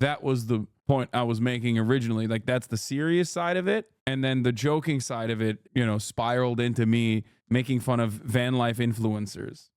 that was the point I was making originally. Like, that's the serious side of it. And then the joking side of it, you know, spiraled into me making fun of van life influencers.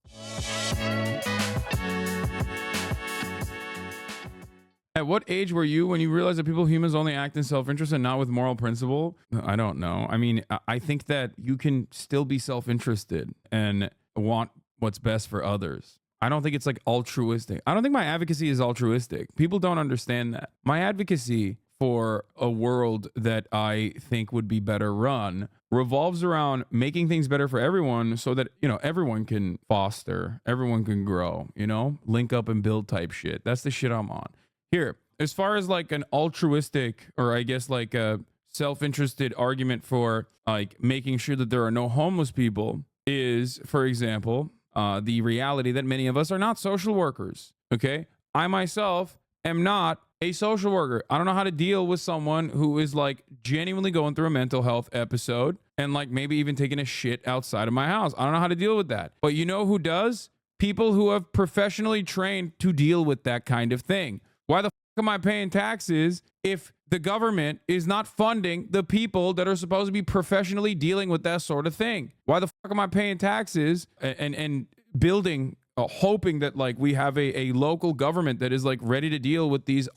At what age were you when you realized that humans only act in self-interest and not with moral principle? I don't know. I mean, I think that you can still be self-interested and want what's best for others. I don't think it's like altruistic. I don't think my advocacy is altruistic. People don't understand that. My advocacy for a world that I think would be better run revolves around making things better for everyone so that, you know, everyone can foster, everyone can grow, you know, link up and build type shit. That's the shit I'm on. Here, as far as like an altruistic, or I guess like a self-interested argument for like making sure that there are no homeless people is, for example, the reality that many of us are not social workers. Okay. I myself am not a social worker. I don't know how to deal with someone who is like genuinely going through a mental health episode and like maybe even taking a shit outside of my house. I don't know how to deal with that. But you know who does? People who have professionally trained to deal with that kind of thing. Why the fuck am I paying taxes if the government is not funding the people that are supposed to be professionally dealing with that sort of thing? Why the fuck am I paying taxes and building, hoping that like we have a local government that is like ready to deal with these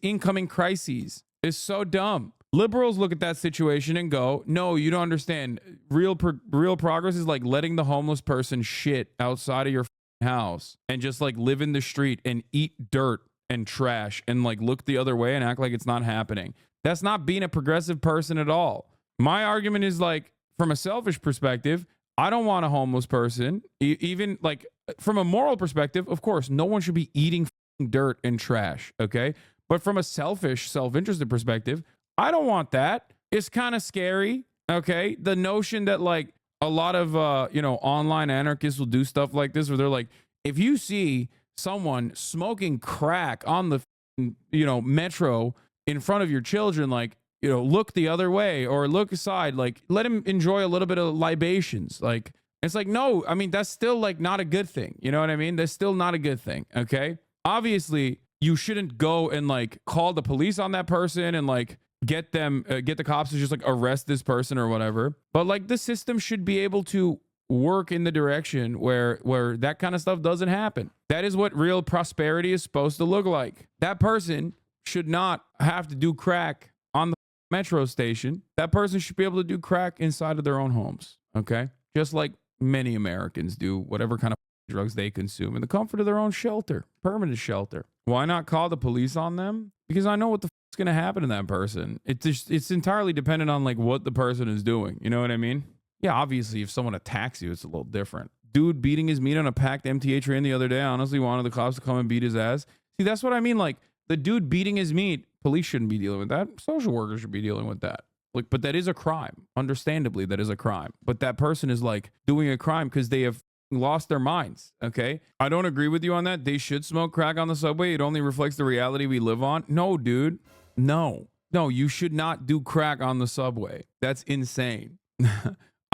incoming crises? It's so dumb. Liberals look at that situation and go, no, you don't understand. Real progress is like letting the homeless person shit outside of your house and just like live in the street and eat dirt and trash and like look the other way and act like it's not happening. That's not being a progressive person at all. My argument is like, from a selfish perspective, I don't want a homeless person. Even like from a moral perspective, of course, no one should be eating dirt and trash. Okay. But from a selfish, self-interested perspective, I don't want that. It's kind of scary. Okay. The notion that like a lot of, online anarchists will do stuff like this where they're like, if you see someone smoking crack on the metro in front of your children, like, you know, look the other way or look aside, like let him enjoy a little bit of libations. Like, it's like, no, I mean, that's still like not a good thing. You know what I mean? That's still not a good thing. Okay. Obviously you shouldn't go and like call the police on that person and like get the cops to just like arrest this person or whatever. But like the system should be able to work in the direction where that kind of stuff doesn't happen. That is what real prosperity is supposed to look like. That person should not have to do crack on the metro station. That person should be able to do crack inside of their own homes. Okay. Just like many Americans do, whatever kind of drugs they consume in the comfort of their own shelter, permanent shelter. Why not call the police on them? Because I know what the is going to happen to that person. It's entirely dependent on like what the person is doing. You know what I mean? Yeah, obviously, if someone attacks you, it's a little different. Dude beating his meat on a packed MTA train the other day, I honestly wanted the cops to come and beat his ass. See, that's what I mean. Like, the dude beating his meat, police shouldn't be dealing with that. Social workers should be dealing with that. Like, but that is a crime. Understandably, that is a crime. But that person is, like, doing a crime because they have lost their minds, okay? I don't agree with you on that. They should smoke crack on the subway. It only reflects the reality we live on. No, dude. No, you should not do crack on the subway. That's insane.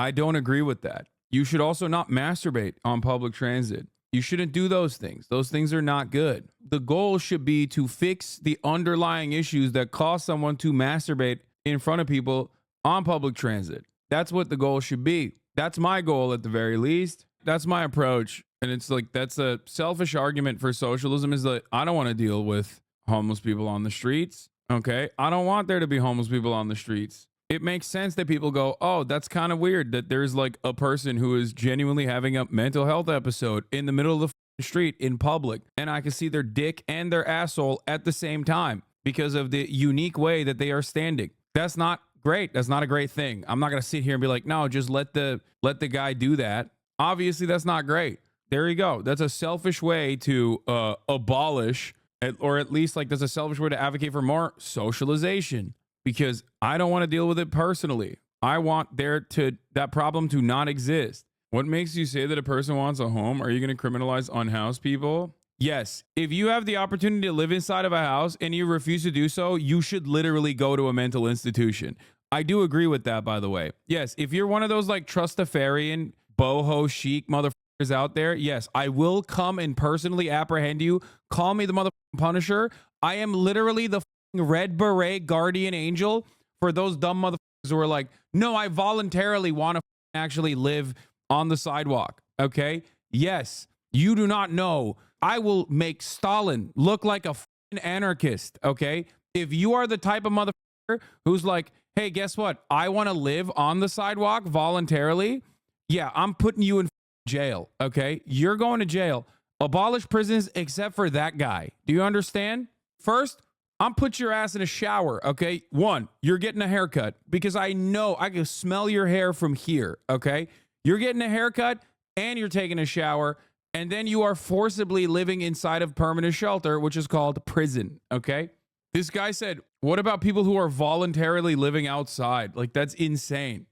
I don't agree with that. You should also not masturbate on public transit. You shouldn't do those things. Those things are not good. The goal should be to fix the underlying issues that cause someone to masturbate in front of people on public transit. That's what the goal should be. That's my goal at the very least. That's my approach. And it's like, that's a selfish argument for socialism, is that I don't want to deal with homeless people on the streets. Okay. I don't want there to be homeless people on the streets. It makes sense that people go, oh, that's kind of weird that there's like a person who is genuinely having a mental health episode in the middle of the street in public, and I can see their dick and their asshole at the same time because of the unique way that they are standing. That's not great. That's not a great thing. I'm not going to sit here and be like, no, just let the guy do that. Obviously, that's not great. There you go. That's a selfish way to abolish, or at least like there's a selfish way to advocate for more socialization. Because I don't want to deal with it personally. I want that problem to not exist. What makes you say that a person wants a home? Are you going to criminalize unhoused people? Yes. If you have the opportunity to live inside of a house and you refuse to do so, you should literally go to a mental institution. I do agree with that, by the way. Yes. If you're one of those like trustafarian, boho chic motherfuckers out there, yes, I will come and personally apprehend you. Call me the motherfucking Punisher. I am literally the red beret guardian angel for those dumb motherfuckers who are like, no, I voluntarily want to actually live on the sidewalk. Okay. Yes. You do not know. I will make Stalin look like a anarchist. Okay. If you are the type of motherfucker who's like, hey, guess what? I want to live on the sidewalk voluntarily. Yeah, I'm putting you in jail. Okay. You're going to jail. Abolish prisons except for that guy. Do you understand? First, I'm put your ass in a shower. Okay. One, you're getting a haircut because I know I can smell your hair from here. Okay. You're getting a haircut and you're taking a shower. And then you are forcibly living inside of permanent shelter, which is called prison. Okay. This guy said, what about people who are voluntarily living outside? Like, that's insane.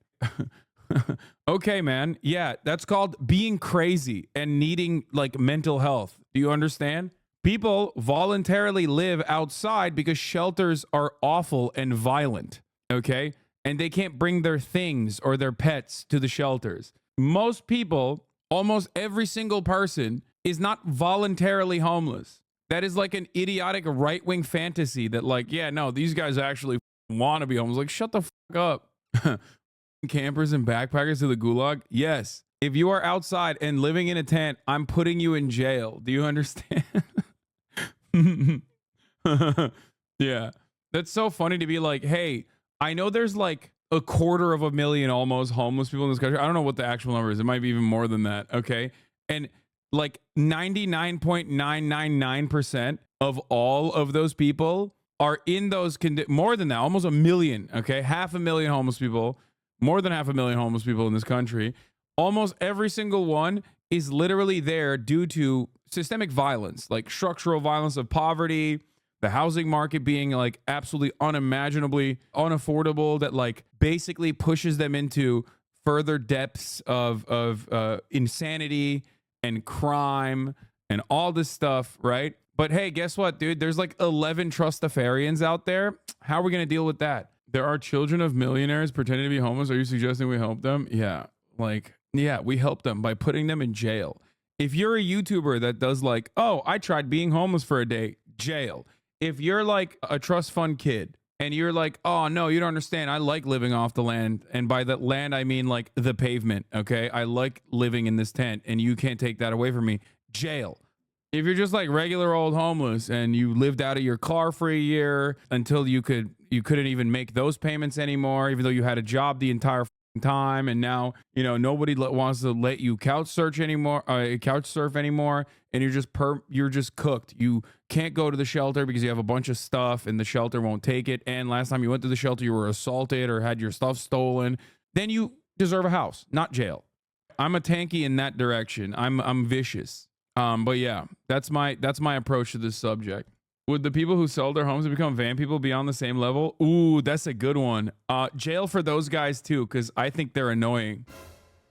Okay, man. Yeah, that's called being crazy and needing like mental health. Do you understand? People voluntarily live outside because shelters are awful and violent. Okay. And they can't bring their things or their pets to the shelters. Most people, almost every single person, is not voluntarily homeless. That is like an idiotic right-wing fantasy that like, yeah, no, these guys actually want to be homeless. Like, shut the fuck up. Campers and backpackers to the gulag. Yes. If you are outside and living in a tent, I'm putting you in jail. Do you understand? Yeah. That's so funny to be like, hey, I know there's like 250,000 almost homeless people in this country. I don't know what the actual number is. It might be even more than that. Okay. And like 99.999% of all of those people are in those more than that, almost a million. Okay. 500,000 homeless people, more than 500,000 homeless people in this country. Almost every single one is literally there due to systemic violence, like structural violence of poverty, the housing market being like absolutely unimaginably unaffordable, that like basically pushes them into further depths of insanity and crime and all this stuff, right? But hey, guess what, dude? There's like 11 trustafarians out there. How are we going to deal with that? There are children of millionaires pretending to be homeless. Are you suggesting we help them? Yeah. Like, yeah, we help them by putting them in jail. If you're a YouTuber that does like, oh, I tried being homeless for a day, jail. If you're like a trust fund kid and you're like, oh, no, you don't understand. I like living off the land. And by the land, I mean like the pavement. Okay. I like living in this tent and you can't take that away from me. Jail. If you're just like regular old homeless and you lived out of your car for a year until you couldn't even make those payments anymore, even though you had a job the entire time, and now nobody wants to let you couch surf anymore, and you're just cooked. You can't go to the shelter because you have a bunch of stuff and the shelter won't take it, and last time you went to the shelter you were assaulted or had your stuff stolen. Then you deserve a house, not jail. I'm a tanky in that direction. I'm vicious. But yeah, that's my approach to this subject. Would the people who sell their homes and become van people be on the same level? Ooh, that's a good one. Jail for those guys too, because I think they're annoying.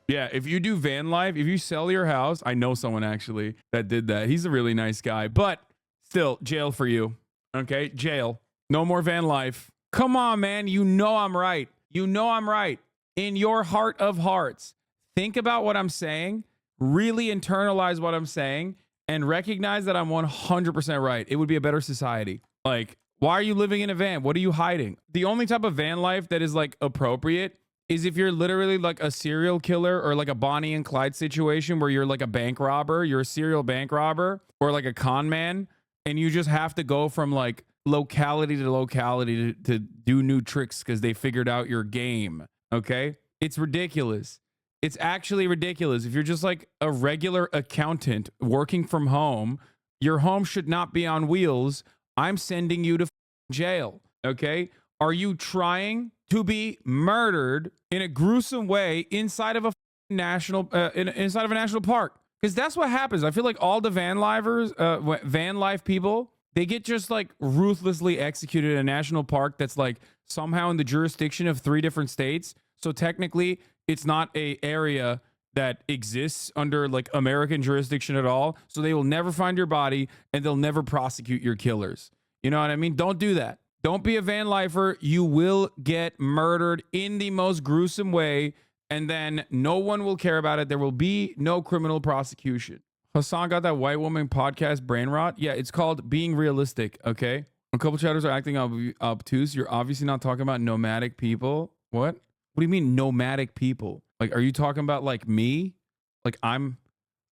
Yeah, if you do van life, if you sell your house, I know someone actually that did that. He's a really nice guy, but still, jail for you. Okay, jail. No more van life. Come on, man. You know I'm right. You know I'm right. In your heart of hearts, think about what I'm saying. Really internalize what I'm saying and recognize that I'm 100% right. It would be a better society. Like, why are you living in a van? What are you hiding? The only type of van life that is like appropriate is if you're literally like a serial killer or like a Bonnie and Clyde situation where you're like a bank robber, you're a serial bank robber or like a con man, and you just have to go from like locality to locality to do new tricks because they figured out your game. Okay? It's ridiculous. It's actually ridiculous. If you're just like a regular accountant working from home, your home should not be on wheels. I'm sending you to jail. Okay? Are you trying to be murdered in a gruesome way inside of a national inside of a national park? Because that's what happens. I feel like all the van life people, they get just like ruthlessly executed in a national park that's like somehow in the jurisdiction of 3 different states. So technically, it's not a area that exists under like American jurisdiction at all. So they will never find your body and they'll never prosecute your killers. You know what I mean? Don't do that. Don't be a van lifer. You will get murdered in the most gruesome way, and then no one will care about it. There will be no criminal prosecution. Hasan got that white woman podcast brain rot. Yeah, it's called Being Realistic, okay? A couple chatters are acting obtuse. You're obviously not talking about nomadic people. What? What do you mean nomadic people? Like, are you talking about like me? Like I'm,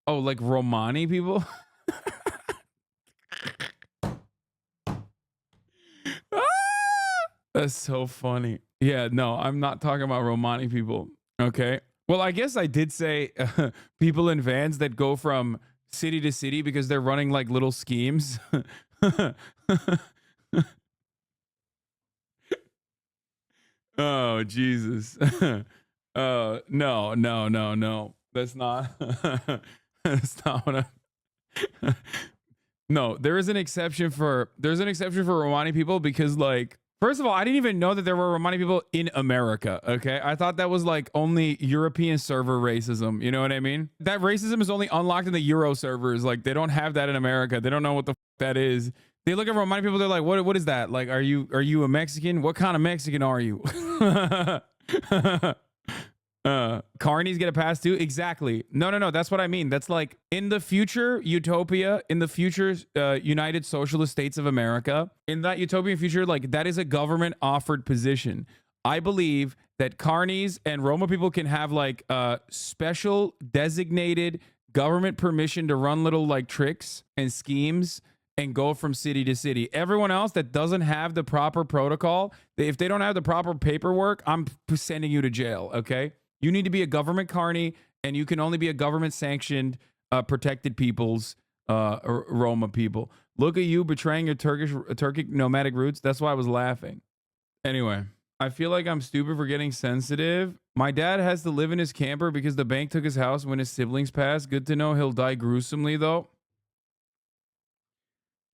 oh, like Romani people? That's so funny. Yeah, no, I'm not talking about Romani people. Okay. Well, I guess I did say people in vans that go from city to city because they're running like little schemes. Oh, Jesus. No, no, no, no. That's not that's not what I No, there's an exception for Romani people because like first of all, I didn't even know that there were Romani people in America, okay? I thought that was like only European server racism, you know what I mean? That racism is only unlocked in the Euro servers. Like they don't have that in America. They don't know what the that is. They look at Romani people, they're like, what is that? Like, are you a Mexican? What kind of Mexican are you? Carnies get a pass too? Exactly. No. That's what I mean. That's like in the future utopia, in the future United Socialist States of America, in that utopian future, like that is a government offered position. I believe that carnies and Roma people can have like special designated government permission to run little like tricks and schemes and go from city to city. Everyone else that doesn't have the proper protocol, if they don't have the proper paperwork, I'm sending you to jail, okay? You need to be a government carny, and you can only be a government sanctioned protected peoples, Roma people. Look at you betraying your Turkic nomadic roots. That's why I was laughing. Anyway, I feel like I'm stupid for getting sensitive. My dad has to live in his camper because the bank took his house when his siblings passed. Good to know he'll die gruesomely, though.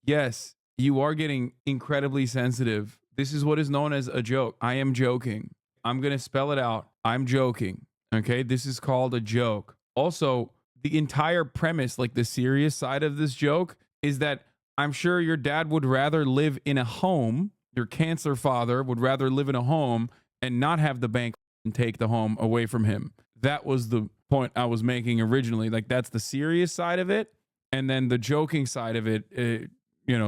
Yes, you are getting incredibly sensitive. This is what is known as a joke. I am joking. I'm going to spell it out. I'm joking. Okay. This is called a joke. Also, the entire premise, like the serious side of this joke, is that I'm sure your dad would rather live in a home. Your cancer father would rather live in a home and not have the bank take the home away from him. That was the point I was making originally. Like, that's the serious side of it. And then the joking side of it,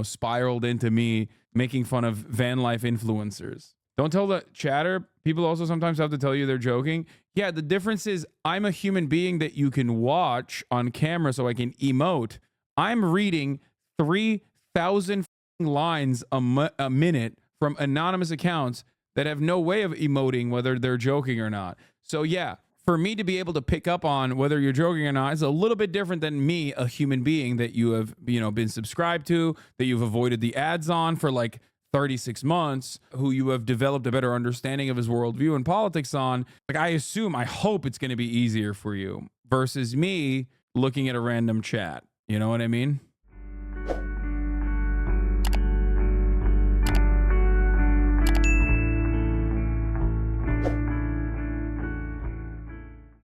spiraled into me making fun of van life influencers. Don't tell the chatter. People also sometimes have to tell you they're joking. Yeah, the difference is I'm a human being that you can watch on camera so I can emote. I'm reading 3,000 lines a minute from anonymous accounts that have no way of emoting whether they're joking or not. So yeah, for me to be able to pick up on whether you're joking or not is a little bit different than me, a human being that you have, been subscribed to, that you've avoided the ads on for like 36 months, who you have developed a better understanding of his worldview and politics on. Like, I hope it's going to be easier for you versus me looking at a random chat. You know what I mean?